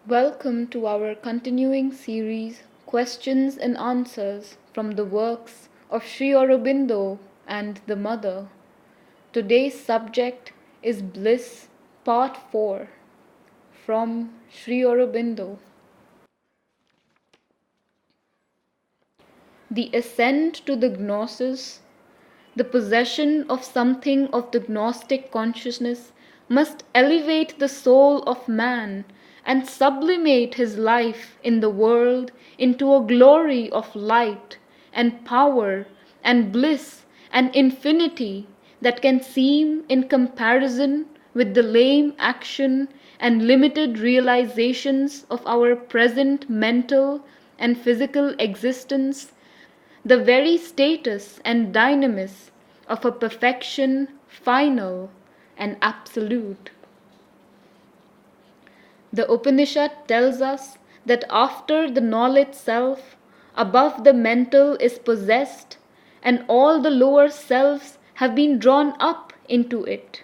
Welcome to our continuing series, Questions and Answers from the works of Sri Aurobindo and the Mother. Today's subject is Bliss, Part 4, from Sri Aurobindo. The ascent to the gnosis, the possession of something of the gnostic consciousness, must elevate the soul of man and sublimate his life in the world into a glory of light and power and bliss and infinity that can seem in comparison with the lame action and limited realizations of our present mental and physical existence, the very status and dynamis of a perfection final and absolute. The Upanishad tells us that after the knowledge self, above the mental is possessed, and all the lower selves have been drawn up into it,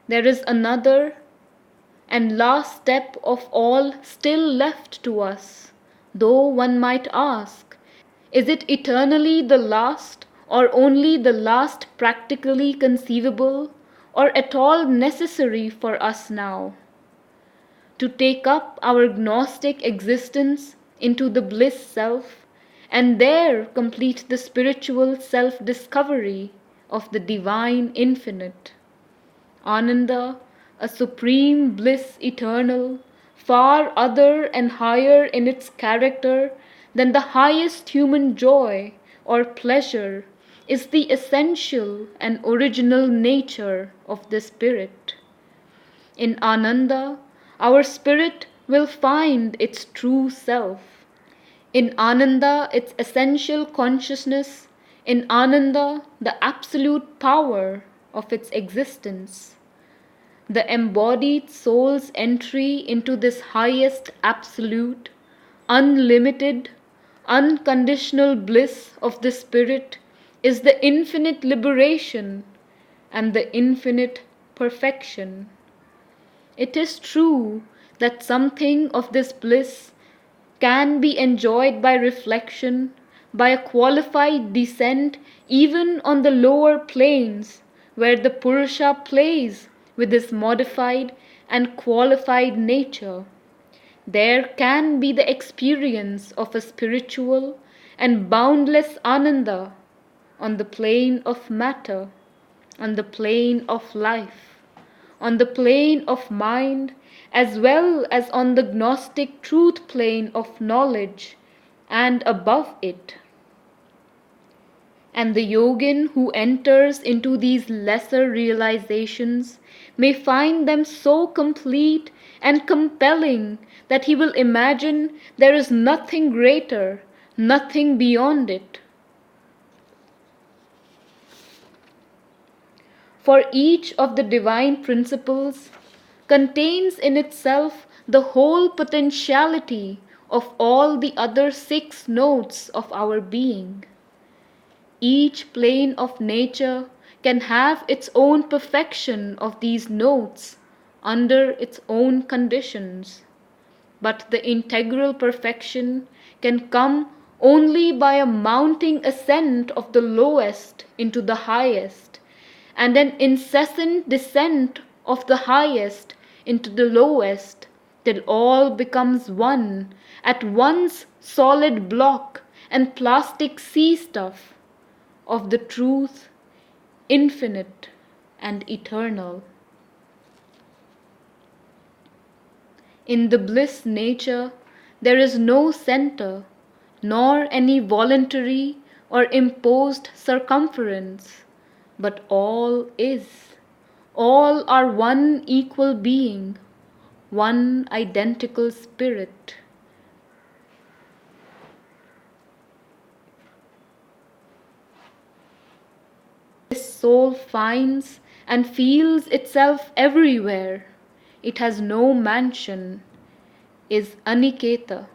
there is another and last step of all still left to us, though one might ask, is it eternally the last, or only the last practically conceivable, or at all necessary for us now? To take up our gnostic existence into the Bliss-Self, and there complete the spiritual self-discovery of the divine infinite. Ananda, a supreme bliss eternal, far other and higher in its character than the highest human joy or pleasure, is the essential and original nature of the spirit. In Ananda, our spirit will find its true self. In Ananda, its essential consciousness. In Ananda, the absolute power of its existence. The embodied soul's entry into this highest absolute, unlimited, unconditional bliss of the spirit is the infinite liberation and the infinite perfection. It is true that something of this bliss can be enjoyed by reflection, by a qualified descent even on the lower planes where the Purusha plays with his modified and qualified nature. There can be the experience of a spiritual and boundless Ananda on the plane of matter, on the plane of life, on the plane of mind, as well as on the gnostic truth plane of knowledge, and above it. And the yogin who enters into these lesser realizations may find them so complete and compelling that he will imagine there is nothing greater, nothing beyond it. For each of the divine principles contains in itself the whole potentiality of all the other 6 notes of our being. Each plane of nature can have its own perfection of these notes under its own conditions, but the integral perfection can come only by a mounting ascent of the lowest into the highest, and an incessant descent of the highest into the lowest, till all becomes one, at once solid block and plastic sea stuff of the truth, infinite and eternal. In the bliss nature, there is no center, nor any voluntary or imposed circumference, but all is. All are one equal being, one identical spirit. This soul finds and feels itself everywhere. It has no mansion, is aniketa,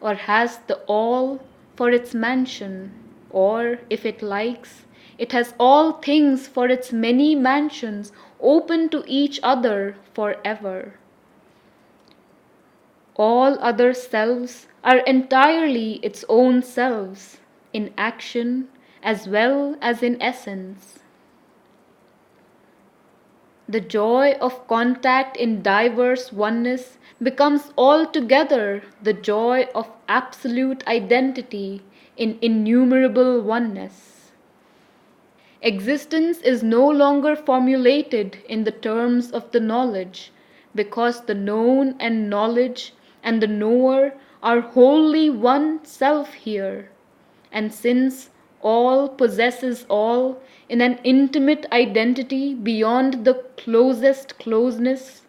or has the all for its mansion, or, if it likes, it has all things for its many mansions open to each other forever. All other selves are entirely its own selves, in action as well as in essence. The joy of contact in diverse oneness becomes altogether the joy of absolute identity in innumerable oneness. Existence is no longer formulated in the terms of the knowledge, because the known and knowledge and the knower are wholly one self here. And since all possesses all in an intimate identity beyond the closest closeness,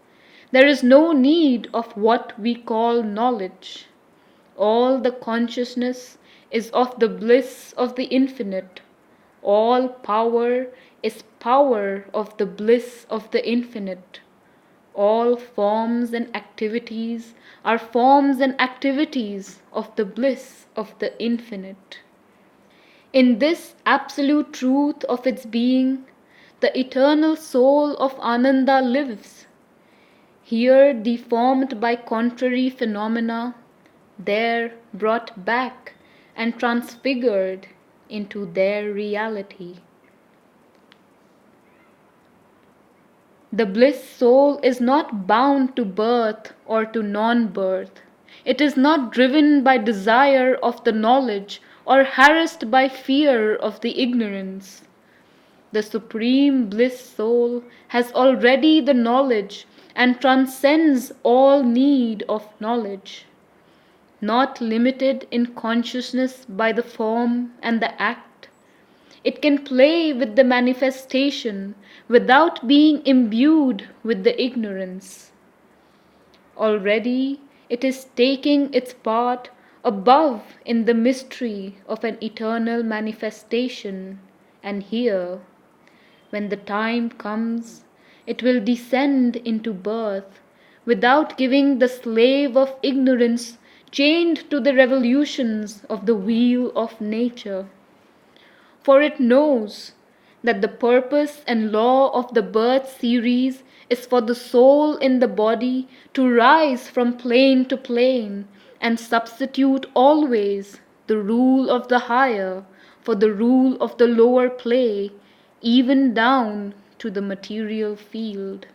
there is no need of what we call knowledge. All the consciousness is of the bliss of the infinite. All power is power of the bliss of the infinite. All forms and activities are forms and activities of the bliss of the infinite. In this absolute truth of its being, the eternal soul of Ananda lives, here deformed by contrary phenomena, there brought back and transfigured into their reality. The bliss soul is not bound to birth or to non-birth. It is not driven by desire of the knowledge or harassed by fear of the ignorance. The supreme bliss soul has already the knowledge and transcends all need of knowledge. Not limited in consciousness by the form and the act, it can play with the manifestation without being imbued with the ignorance. Already it is taking its part above in the mystery of an eternal manifestation, and here, when the time comes, it will descend into birth without giving the slave of ignorance chained to the revolutions of the wheel of nature. For it knows that the purpose and law of the birth series is for the soul in the body to rise from plane to plane and substitute always the rule of the higher for the rule of the lower play, even down to the material field.